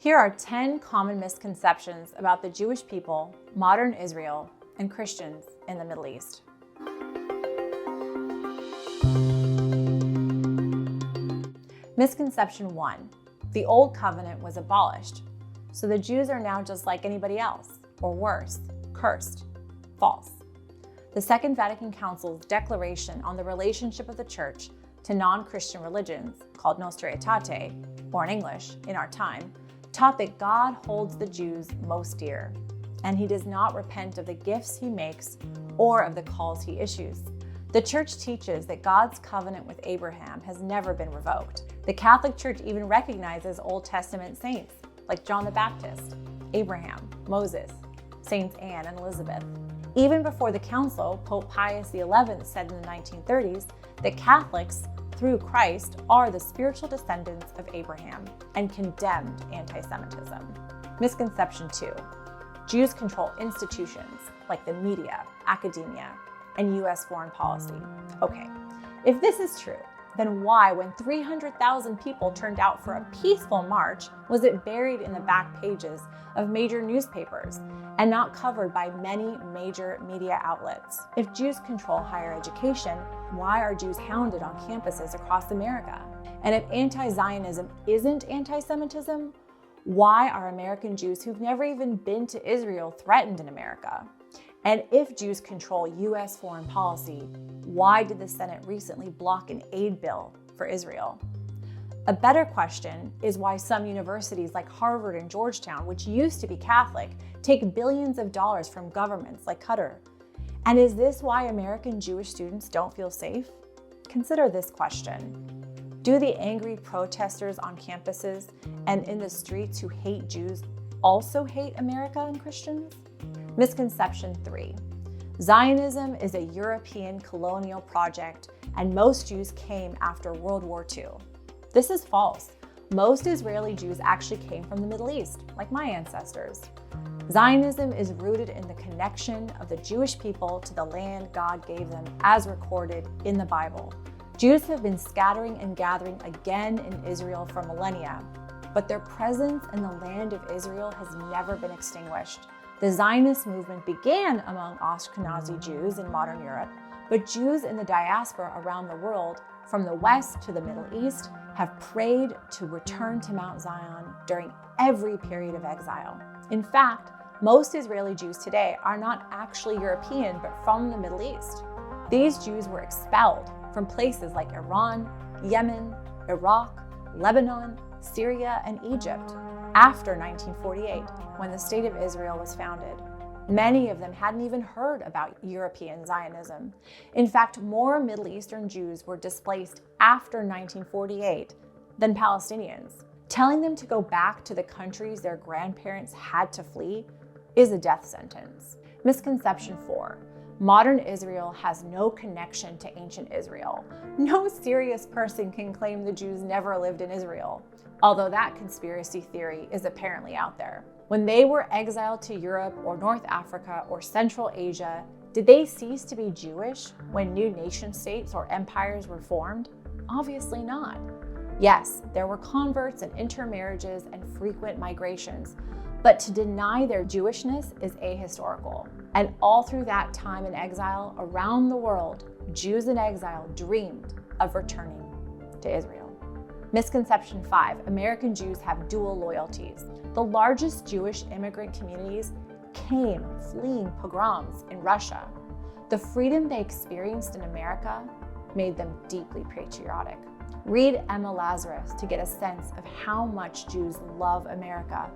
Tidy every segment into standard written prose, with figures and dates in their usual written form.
Here are 10 common misconceptions about the Jewish people, modern Israel, and Christians in the Middle East. Misconception 1. The Old Covenant was abolished, so the Jews are now just like anybody else, or worse, cursed. False. The Second Vatican Council's declaration on the relationship of the Church to non-Christian religions, called Nostra Aetate, or in English, in our time, taught that God holds the Jews most dear, and he does not repent of the gifts he makes or of the calls he issues. The Church teaches that God's covenant with Abraham has never been revoked. The Catholic Church even recognizes Old Testament saints like John the Baptist, Abraham, Moses, Saints Anne and Elizabeth. Even before the Council, Pope Pius XI said in the 1930s that Catholics, through Christ, are the spiritual descendants of Abraham and condemned anti-Semitism. Misconception 2. Jews control institutions like the media, academia, and U.S. foreign policy. Okay, if this is true, then why, when 300,000 people turned out for a peaceful march, was it buried in the back pages of major newspapers and not covered by many major media outlets? If Jews control higher education, why are Jews hounded on campuses across America? And if anti-Zionism isn't anti-Semitism, why are American Jews who've never even been to Israel threatened in America? And if Jews control U.S. foreign policy, why did the Senate recently block an aid bill for Israel? A better question is why some universities like Harvard and Georgetown, which used to be Catholic, take billions of dollars from governments like Qatar. And is this why American Jewish students don't feel safe? Consider this question. Do the angry protesters on campuses and in the streets who hate Jews also hate America and Christians? Misconception 3. Zionism is a European colonial project, and most Jews came after World War II. This is false. Most Israeli Jews actually came from the Middle East, like my ancestors. Zionism is rooted in the connection of the Jewish people to the land God gave them, as recorded in the Bible. Jews have been scattering and gathering again in Israel for millennia, but their presence in the land of Israel has never been extinguished. The Zionist movement began among Ashkenazi Jews in modern Europe, but Jews in the diaspora around the world, from the West to the Middle East, have prayed to return to Mount Zion during every period of exile. In fact, most Israeli Jews today are not actually European, but from the Middle East. These Jews were expelled from places like Iran, Yemen, Iraq, Lebanon, Syria, and Egypt after 1948, when the State of Israel was founded. Many of them hadn't even heard about European Zionism. In fact, more Middle Eastern Jews were displaced after 1948 than Palestinians. Telling them to go back to the countries their grandparents had to flee is a death sentence. Misconception 4. Modern Israel has no connection to ancient Israel. No serious person can claim the Jews never lived in Israel, although that conspiracy theory is apparently out there. When they were exiled to Europe or North Africa or Central Asia, did they cease to be Jewish when new nation states or empires were formed? Obviously not. Yes, there were converts and intermarriages and frequent migrations, but to deny their Jewishness is ahistorical. And all through that time in exile around the world, Jews in exile dreamed of returning to Israel. Misconception 5. American Jews have dual loyalties. The largest Jewish immigrant communities came fleeing pogroms in Russia. The freedom they experienced in America made them deeply patriotic. Read Emma Lazarus to get a sense of how much Jews love America.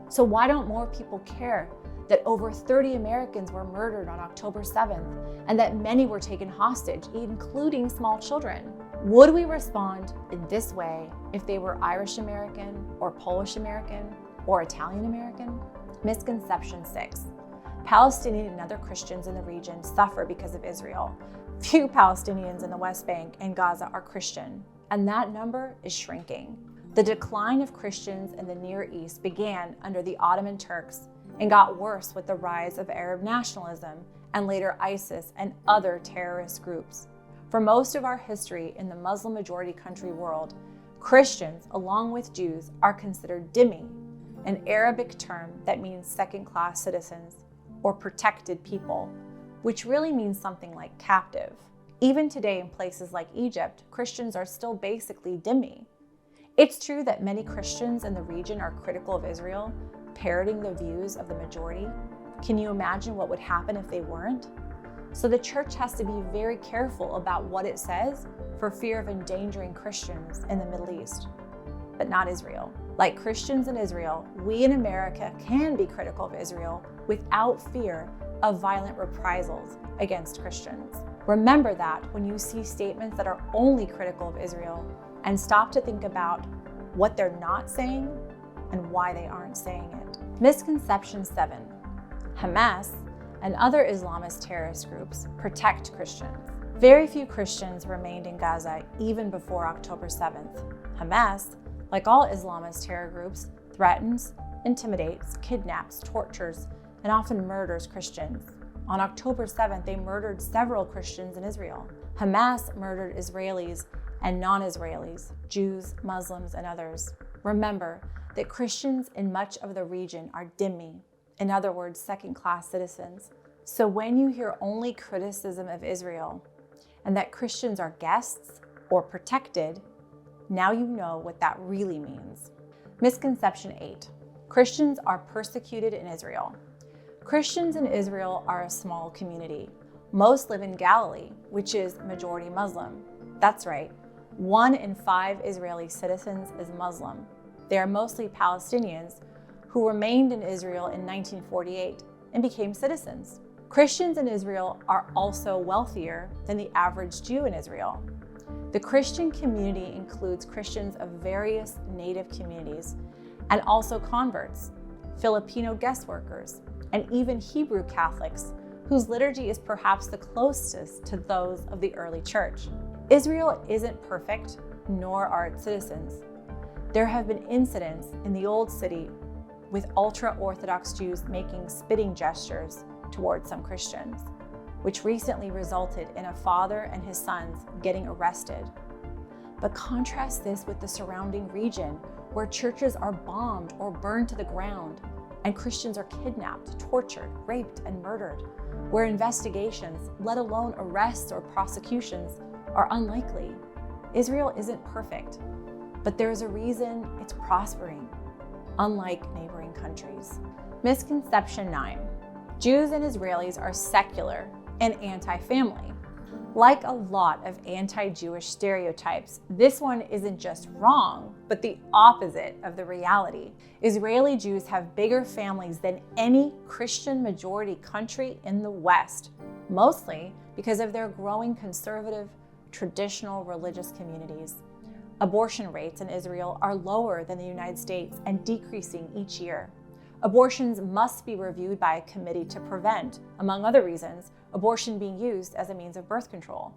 So why don't more people care that over 30 Americans were murdered on October 7th and that many were taken hostage, including small children? Would we respond in this way if they were Irish American or Polish American or Italian American? Misconception 6. Palestinian and other Christians in the region suffer because of Israel. Few Palestinians in the West Bank and Gaza are Christian, and that number is shrinking. The decline of Christians in the Near East began under the Ottoman Turks and got worse with the rise of Arab nationalism and later ISIS and other terrorist groups. For most of our history in the Muslim majority country world, Christians, along with Jews, are considered dhimmi, an Arabic term that means second-class citizens or protected people, which really means something like captive. Even today in places like Egypt, Christians are still basically dhimmi. It's true that many Christians in the region are critical of Israel, parroting the views of the majority. Can you imagine what would happen if they weren't? So the church has to be very careful about what it says for fear of endangering Christians in the Middle East, but not Israel. Like Christians in Israel, we in America can be critical of Israel without fear of violent reprisals against Christians. Remember that when you see statements that are only critical of Israel, and stop to think about what they're not saying and why they aren't saying it. Misconception 7. Hamas and other Islamist terrorist groups protect Christians. Very few Christians remained in Gaza even before October 7th. Hamas, like all Islamist terror groups, threatens, intimidates, kidnaps, tortures, and often murders Christians. On October 7th, they murdered several Christians in Israel. Hamas murdered Israelis and non-Israelis, Jews, Muslims, and others. Remember that Christians in much of the region are dhimmi, in other words, second-class citizens. So when you hear only criticism of Israel and that Christians are guests or protected, now you know what that really means. Misconception 8. Christians are persecuted in Israel. Christians in Israel are a small community. Most live in Galilee, which is majority Muslim. That's right, 1 in 5 Israeli citizens is Muslim. They are mostly Palestinians who remained in Israel in 1948 and became citizens. Christians in Israel are also wealthier than the average Jew in Israel. The Christian community includes Christians of various native communities and also converts, Filipino guest workers, and even Hebrew Catholics, whose liturgy is perhaps the closest to those of the early church. Israel isn't perfect, nor are its citizens. There have been incidents in the Old City with ultra-Orthodox Jews making spitting gestures towards some Christians, which recently resulted in a father and his sons getting arrested. But contrast this with the surrounding region, where churches are bombed or burned to the ground, and Christians are kidnapped, tortured, raped, and murdered, where investigations, let alone arrests or prosecutions, are unlikely. Israel isn't perfect, but there is a reason it's prospering, unlike neighboring countries. Misconception 9. Jews and Israelis are secular and anti-family. Like a lot of anti-Jewish stereotypes, this one isn't just wrong, but the opposite of the reality. Israeli Jews have bigger families than any Christian majority country in the West, mostly because of their growing conservative, traditional religious communities. Abortion rates in Israel are lower than the United States and decreasing each year. Abortions must be reviewed by a committee to prevent, among other reasons, abortion being used as a means of birth control.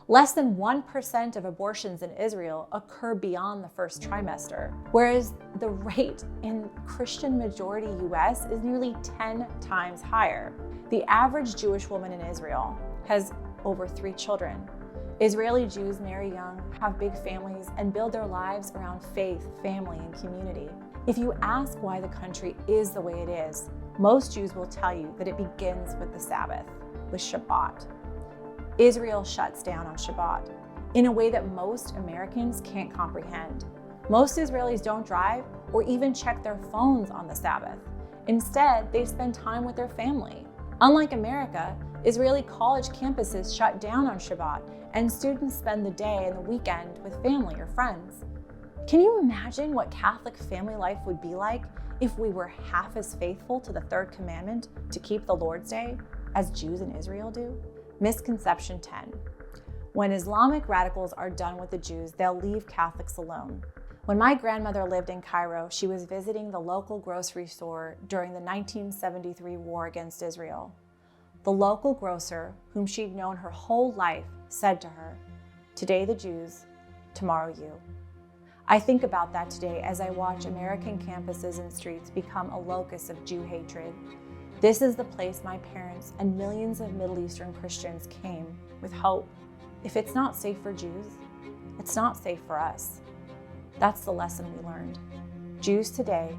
Less than 1% of abortions in Israel occur beyond the first trimester, whereas the rate in Christian majority US is nearly 10 times higher. The average Jewish woman in Israel has over 3 children. Israeli Jews marry young, have big families, and build their lives around faith, family, and community. If you ask why the country is the way it is, most Jews will tell you that it begins with the Sabbath, with Shabbat. Israel shuts down on Shabbat in a way that most Americans can't comprehend. Most Israelis don't drive or even check their phones on the Sabbath. Instead, they spend time with their family. Unlike America, Israeli college campuses shut down on Shabbat, and students spend the day and the weekend with family or friends. Can you imagine what Catholic family life would be like if we were half as faithful to the third commandment to keep the Lord's Day as Jews in Israel do? Misconception 10. When Islamic radicals are done with the Jews, they'll leave Catholics alone. When my grandmother lived in Cairo, she was visiting the local grocery store during the 1973 war against Israel. The local grocer, whom she'd known her whole life, said to her, "Today the Jews, tomorrow you." I think about that today as I watch American campuses and streets become a locus of Jew hatred. This is the place my parents and millions of Middle Eastern Christians came with hope. If it's not safe for Jews, it's not safe for us. That's the lesson we learned. Jews today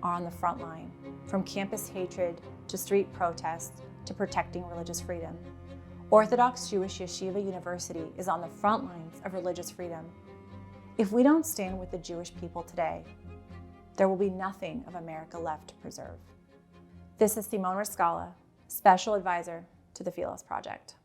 are on the front line, from campus hatred to street protests to protecting religious freedom. Orthodox Jewish Yeshiva University is on the front lines of religious freedom. If we don't stand with the Jewish people today, there will be nothing of America left to preserve. This is Simone Rizkallah, Special Advisor to the Philos Project.